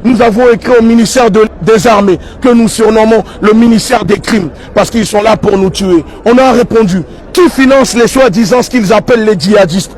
Nous avons écrit au ministère des Armées que nous surnommons le ministère des crimes parce qu'ils sont là pour nous tuer. On a répondu, qui finance les soi-disant ce qu'ils appellent les djihadistes?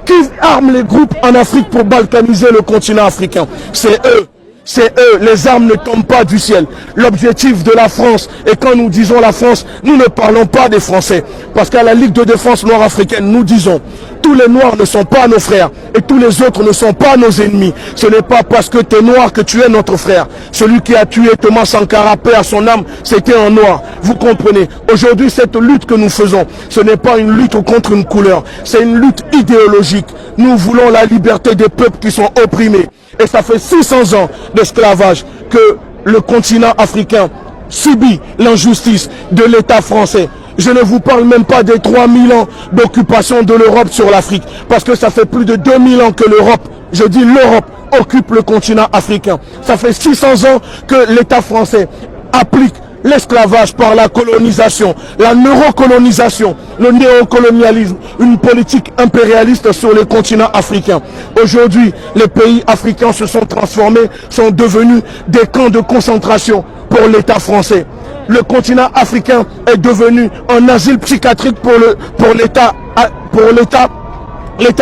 Qui arme les groupes en Afrique pour balkaniser le continent africain? C'est eux. C'est eux, les armes ne tombent pas du ciel. L'objectif de la France, et quand nous disons la France, nous ne parlons pas des Français. Parce qu'à la Ligue de défense noire africaine, nous disons, tous les Noirs ne sont pas nos frères, et tous les autres ne sont pas nos ennemis. Ce n'est pas parce que tu es noir que tu es notre frère. Celui qui a tué Thomas Sankara, paix à son âme, c'était un noir. Vous comprenez? Aujourd'hui, cette lutte que nous faisons, ce n'est pas une lutte contre une couleur, c'est une lutte idéologique. Nous voulons la liberté des peuples qui sont opprimés. Et ça fait 600 ans d'esclavage que le continent africain subit l'injustice de l'État français. Je ne vous parle même pas des 3000 ans d'occupation de l'Europe sur l'Afrique, parce que ça fait plus de 2000 ans que l'Europe, je dis l'Europe, occupe le continent africain. Ça fait 600 ans que l'État français applique l'esclavage par la colonisation, la neurocolonisation, le néocolonialisme, une politique impérialiste sur le continent africain. Aujourd'hui, les pays africains se sont transformés, sont devenus des camps de concentration pour l'État français. Le continent africain est devenu un asile psychiatrique pour l'État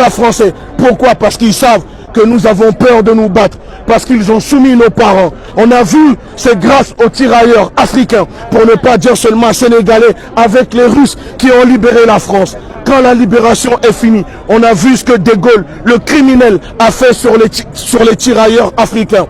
français. Pourquoi? Parce qu'ils savent que nous avons peur de nous battre, parce qu'ils ont soumis nos parents. On a vu, c'est grâce aux tirailleurs africains, pour ne pas dire seulement sénégalais, avec les Russes qui ont libéré la France. Quand la libération est finie, on a vu ce que De Gaulle, le criminel, a fait sur les tirailleurs africains.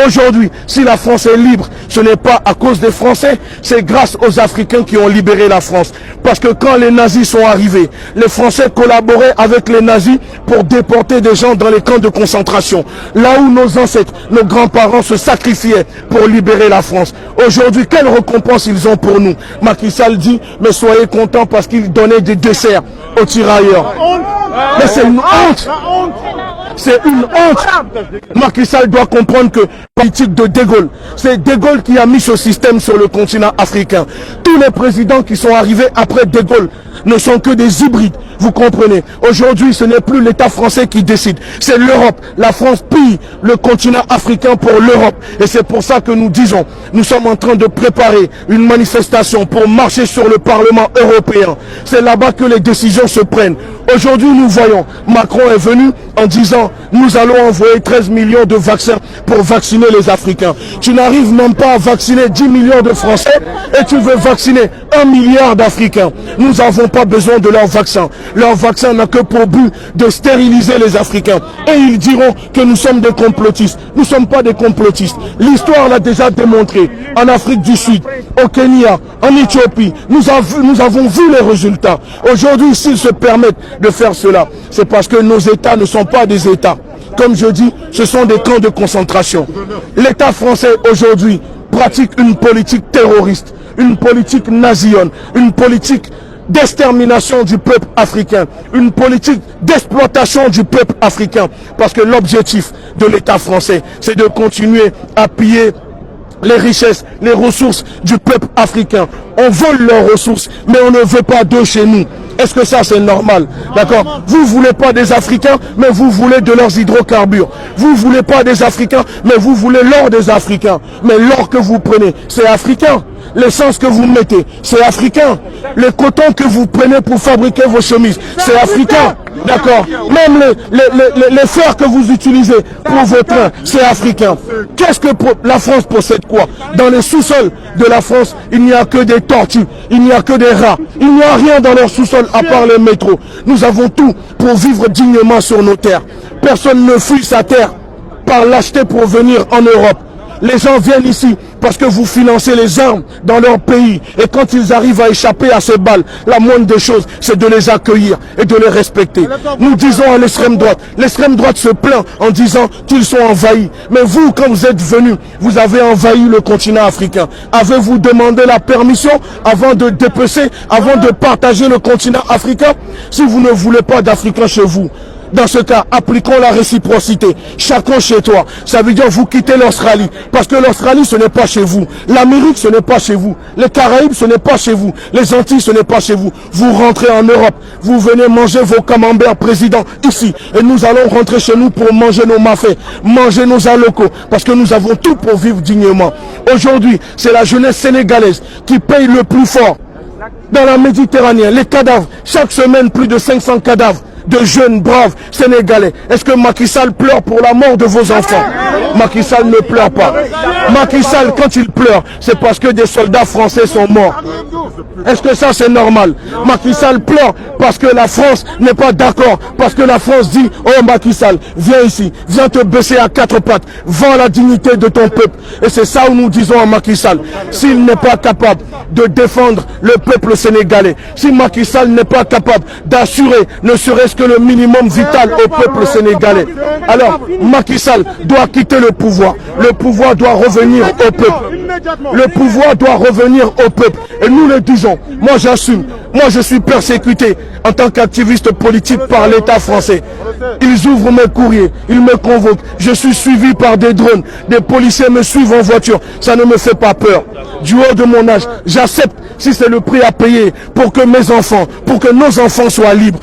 Aujourd'hui, si la France est libre, ce n'est pas à cause des Français, c'est grâce aux Africains qui ont libéré la France. Parce que quand les nazis sont arrivés, les Français collaboraient avec les nazis pour déporter des gens dans les camps de concentration. Là où nos ancêtres, nos grands-parents se sacrifiaient pour libérer la France. Aujourd'hui, quelle récompense ils ont pour nous? Macky Sall dit, mais soyez contents parce qu'ils donnaient des desserts aux tirailleurs. Mais c'est une honte. C'est une honte. Macky Sall doit comprendre que la politique de De Gaulle, c'est De Gaulle qui a mis ce système sur le continent africain. Tous les présidents qui sont arrivés après De Gaulle ne sont que des hybrides. Vous comprenez? Aujourd'hui, ce n'est plus l'État français qui décide. C'est l'Europe. La France pille le continent africain pour l'Europe. Et c'est pour ça que nous disons, nous sommes en train de préparer une manifestation pour marcher sur le Parlement européen. C'est là-bas que les décisions se prennent. Aujourd'hui, nous voyons, Macron est venu en disant, nous allons envoyer 13 millions de vaccins pour vacciner les Africains. Tu n'arrives même pas à vacciner 10 millions de Français et tu veux vacciner 1 milliard d'Africains. Nous n'avons pas besoin de leurs vaccins. Leur vaccin n'a que pour but de stériliser les Africains. Et ils diront que nous sommes des complotistes. Nous ne sommes pas des complotistes. L'histoire l'a déjà démontré. En Afrique du Sud, au Kenya, en Éthiopie, nous avons vu les résultats. Aujourd'hui, s'ils se permettent de faire cela, c'est parce que nos États ne sont pas des États. Comme je dis, ce sont des camps de concentration. L'État français aujourd'hui pratique une politique terroriste, une politique nazione, une politique d'extermination du peuple africain, une politique d'exploitation du peuple africain. Parce que l'objectif de l'État français, c'est de continuer à piller les richesses, les ressources du peuple africain. On vole leurs ressources, mais on ne veut pas d'eux chez nous. Est-ce que ça c'est normal? D'accord? Vous voulez pas des Africains, mais vous voulez de leurs hydrocarbures. Vous voulez pas des Africains, mais vous voulez l'or des Africains. Mais l'or que vous prenez, c'est africain. L'essence que vous mettez, c'est africain. Le coton que vous prenez pour fabriquer vos chemises, c'est africain. D'accord? Même les fers que vous utilisez pour vos trains, c'est africain. Qu'est-ce que la France possède quoi? Dans les sous-sols de la France, il n'y a que des tortues, il n'y a que des rats. Il n'y a rien dans leur sous-sol à part les métros. Nous avons tout pour vivre dignement sur nos terres. Personne ne fuit sa terre par l'acheter pour venir en Europe. Les gens viennent ici parce que vous financez les armes dans leur pays. Et quand ils arrivent à échapper à ces balles, la moindre des choses, c'est de les accueillir et de les respecter. Nous disons à l'extrême droite se plaint en disant qu'ils sont envahis. Mais vous, quand vous êtes venus, vous avez envahi le continent africain. Avez-vous demandé la permission avant de dépecer, avant de partager le continent africain? Si vous ne voulez pas d'Africains chez vous, Dans ce cas, appliquons la réciprocité. Chacun chez toi. Ça veut dire vous quittez l'Australie. Parce que l'Australie, ce n'est pas chez vous. L'Amérique, ce n'est pas chez vous. Les Caraïbes, ce n'est pas chez vous. Les Antilles, ce n'est pas chez vous. Vous rentrez en Europe. Vous venez manger vos camemberts président ici. Et nous allons rentrer chez nous pour manger nos mafés, manger nos alocos. Parce que nous avons tout pour vivre dignement. Aujourd'hui, c'est la jeunesse sénégalaise qui paye le plus fort. Dans la Méditerranée, les cadavres, chaque semaine plus de 500 cadavres de jeunes braves sénégalais. Est-ce que Macky Sall pleure pour la mort de vos enfants? Macky Sall ne pleure pas. Macky Sall, quand il pleure, c'est parce que des soldats français sont morts. Est-ce que ça c'est normal? Macky Sall pleure parce que la France n'est pas d'accord, parce que la France dit, oh Macky Sall, viens ici, viens te baisser à quatre pattes, vends la dignité de ton peuple. Et c'est ça où nous disons à Macky Sall, s'il n'est pas capable de défendre le peuple sénégalais, si Macky Sall n'est pas capable d'assurer ne serait-ce que le minimum vital au peuple sénégalais, alors Macky Sall doit quitter le pouvoir. Le pouvoir doit revenir au peuple. Le pouvoir doit revenir au peuple. Et nous le disons, moi j'assume, moi je suis persécuté en tant qu'activiste politique par l'État français. Ils ouvrent mes courriers, ils me convoquent, je suis suivi par des drones, des policiers me suivent en voiture, ça ne me fait pas peur. Du haut de mon âge, j'accepte si c'est le prix à payer pour que mes enfants, pour que nos enfants soient libres.